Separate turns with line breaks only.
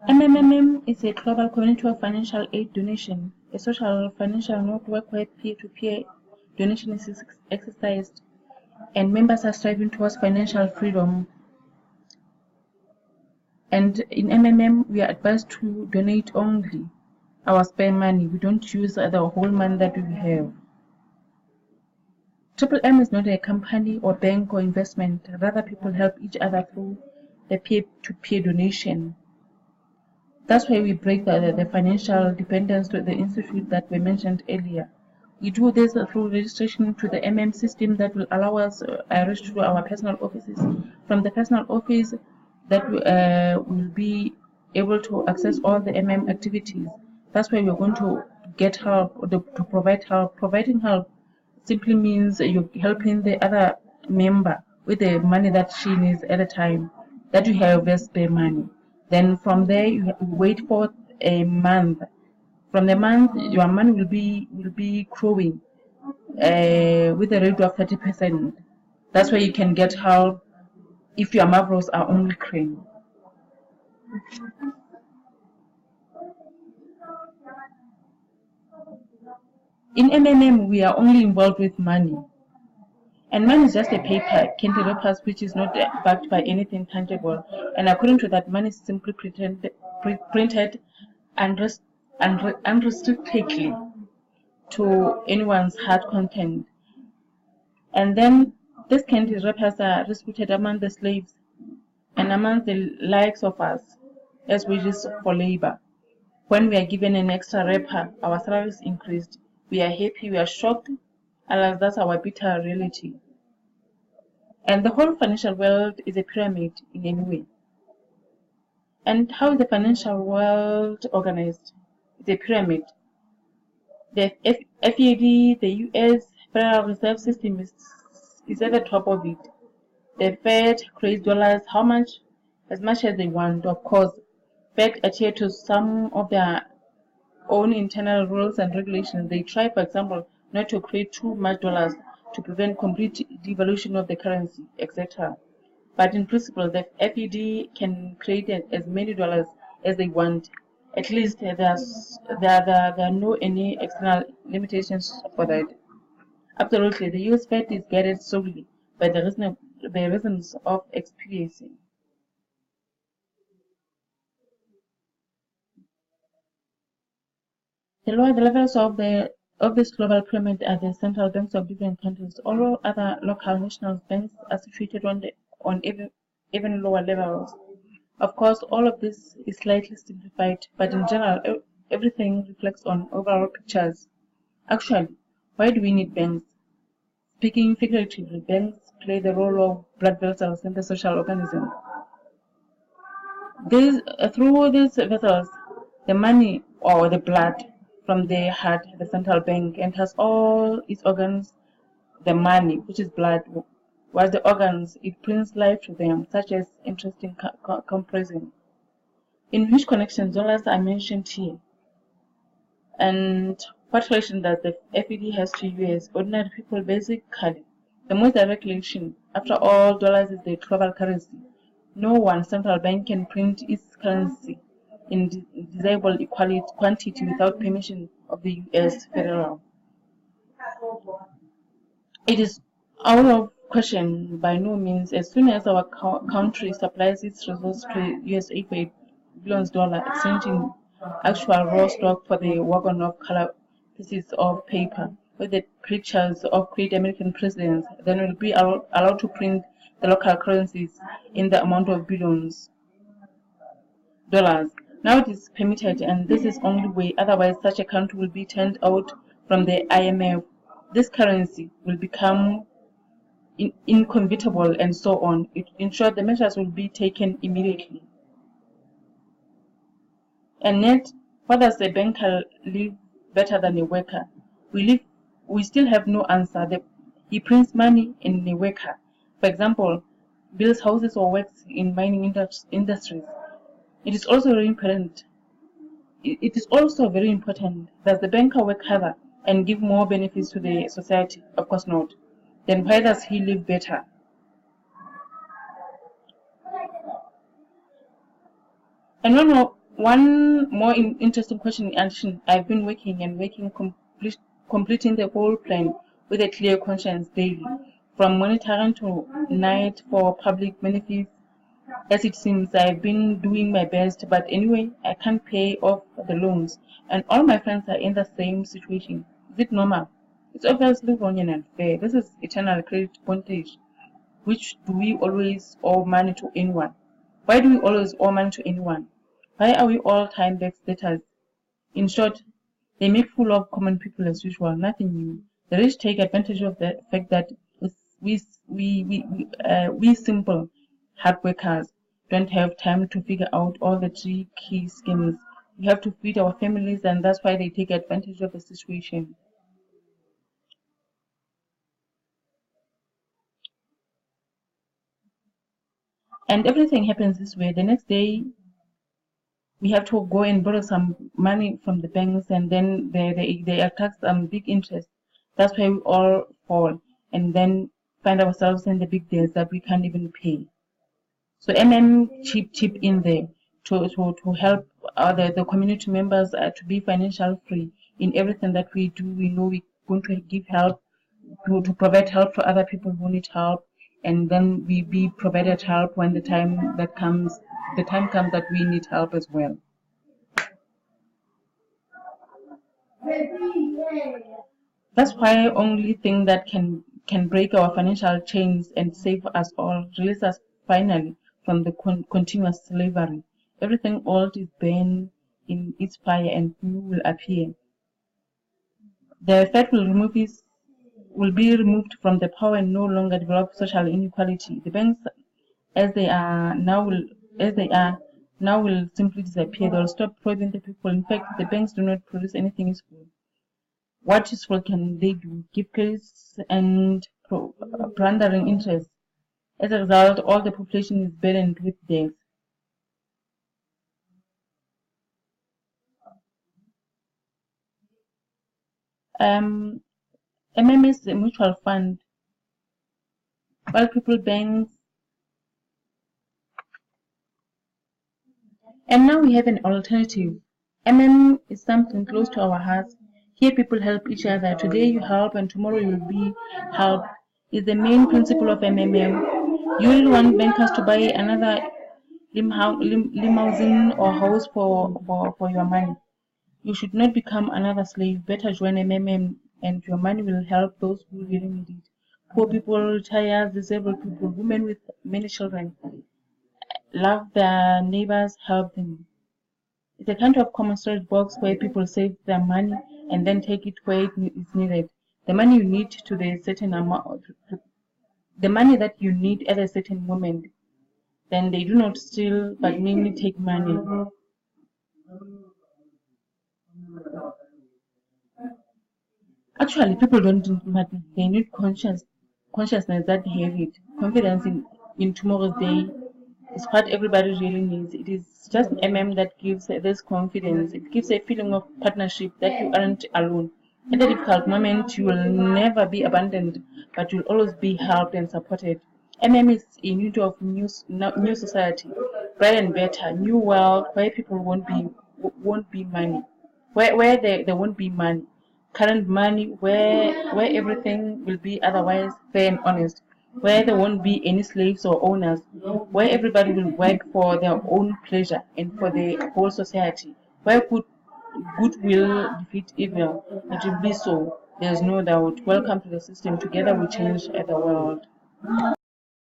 MMM is a global community of financial aid donation, a social financial network where peer-to-peer donation is exercised and members are striving towards financial freedom. And in MMM, we are advised to donate only our spare money. We don't use the whole money that we have. Triple M is not a company or bank or investment. Rather, people help each other through the peer-to-peer donation. That's why we break the financial dependence to the institute that we mentioned earlier. We do this through registration to the MM system that will allow us register to our personal offices. From the personal office, that will be able to access all the MM activities. That's why we're going to get help, or to provide help. Providing help simply means you're helping the other member with the money that she needs at a time that you have as spare money. Then from there you wait for a month. From the month your money will be growing with a rate of 30%. That's why you can get help if your Mavros are only cream. In MMM, we are only involved with money. And money is just a paper, candy wrappers, which is not backed by anything tangible. And according to that, money is simply printed unrestrictedly to anyone's hard content. And then these candy wrappers are distributed among the slaves and among the likes of us as wages for labor. When we are given an extra wrapper, our salaries increased. We are happy, we are shocked, alas, that's our bitter reality. And the whole financial world is a pyramid in any way. And how is the financial world organized? It's a pyramid. The FED, the US Federal Reserve System is at the top of it. The Fed creates dollars as much as they want. Of course, Fed adhere to some of their own internal rules and regulations. They try, for example, not to create too much dollars to prevent complete devaluation of the currency, etc. But in principle, the FED can create as many dollars as they want. At least there are no any external limitations for that. Absolutely, the US Fed is guided solely by the reasons of expediency. The lower the levels of this global pyramid are the central banks of different countries. All other local national banks are situated on even lower levels. Of course, all of this is slightly simplified, but in general, everything reflects on overall pictures. Actually, why do we need banks? Speaking figuratively, banks play the role of blood vessels in the social organism. Through these vessels, the money or the blood from the heart, the central bank, enters all its organs, the money, which is blood, while the organs, it brings life to them, such as interest in compressing. In which connections dollars are mentioned here? And what relation does the FED has to US? Ordinary people, basically. The most direct relation, after all, dollars is the global currency. No one central bank can print its currency in desirable quantity without permission of the US Federal. It is out of question by no means. As soon as our country supplies its resources to USA for $8 billion, exchanging actual raw stock for the wagon of color pieces of paper with the pictures of great American presidents, then we'll be allowed to print the local currencies in the amount of billions dollars. Now it is permitted, and this is only way, otherwise such a country will be turned out from the IMF. This currency will become inconvertible and so on. In short, the measures will be taken immediately. And yet, what does a banker live better than a worker? We still have no answer. He prints money in a worker. For example, builds houses or works in mining industries. It is also very important. Does the banker work harder and give more benefits to the society? Of course not. Then why does he live better? And One more interesting question in addition, I've been working, completing the whole plan with a clear conscience daily, from monitoring to night for public benefits. As it seems, I've been doing my best, but anyway, I can't pay off the loans, and all my friends are in the same situation. Is it normal? It's obviously wrong and unfair. This is eternal credit bondage. Which do we always owe money to anyone? Why do we always owe money to anyone? Why are we all time-based status? In short, they make fool of common people as usual, nothing new. The rich take advantage of the fact that we simple hard workers don't have time to figure out all the tricky schemes. We have to feed our families, and that's why they take advantage of the situation. And everything happens this way. The next day, we have to go and borrow some money from the banks, and then they attract some big interest. That's why we all fall, and then find ourselves in the big debts that we can't even pay. So chip in there to help the community members to be financial free in everything that we do. We know we're going to give help, to provide help for other people who need help, and then we be provided help when the time comes that we need help as well. That's why only thing that can break our financial chains and save us all, release us finally from the continuous slavery. Everything old is burned in its fire, and new will appear. The fat will be removed from the power and no longer develop social inequality. The banks, as they are now, will simply disappear. They will stop robbing the people. In fact, the banks do not produce anything useful. What useful can they do? Give credits and plundering interest. As a result, all the population is burdened with debt. MM is a mutual fund, while people banks. And now we have an alternative. MM is something close to our hearts. Here people help each other. Today you help and tomorrow you will be helped. Is the main principle of MMM. You will want bankers to buy another limousine or house for your money. You should not become another slave. Better join MMM and your money will help those who really need it. Poor people, retired, disabled people, women with many children. Love their neighbors, help them. It's a kind of common storage box where people save their money and then take it where it is needed. The money you need to the certain amount, the money that you need at a certain moment. Then they do not steal, but mainly take money. Actually, people don't need money. They need consciousness that they have it. Confidence in tomorrow's day is what everybody really needs. It is just MM that gives this confidence. It gives a feeling of partnership that you aren't alone. At a difficult moment, you will never be abandoned, but you'll always be helped and supported. MM is a unit of new society, bright and better, new world where people won't be money, where there won't be money, current money, where everything will be otherwise fair and honest, where there won't be any slaves or owners, where everybody will work for their own pleasure and for the whole society, where good will defeat evil. It will be so. There's no doubt. Welcome to the system. Together we change the world.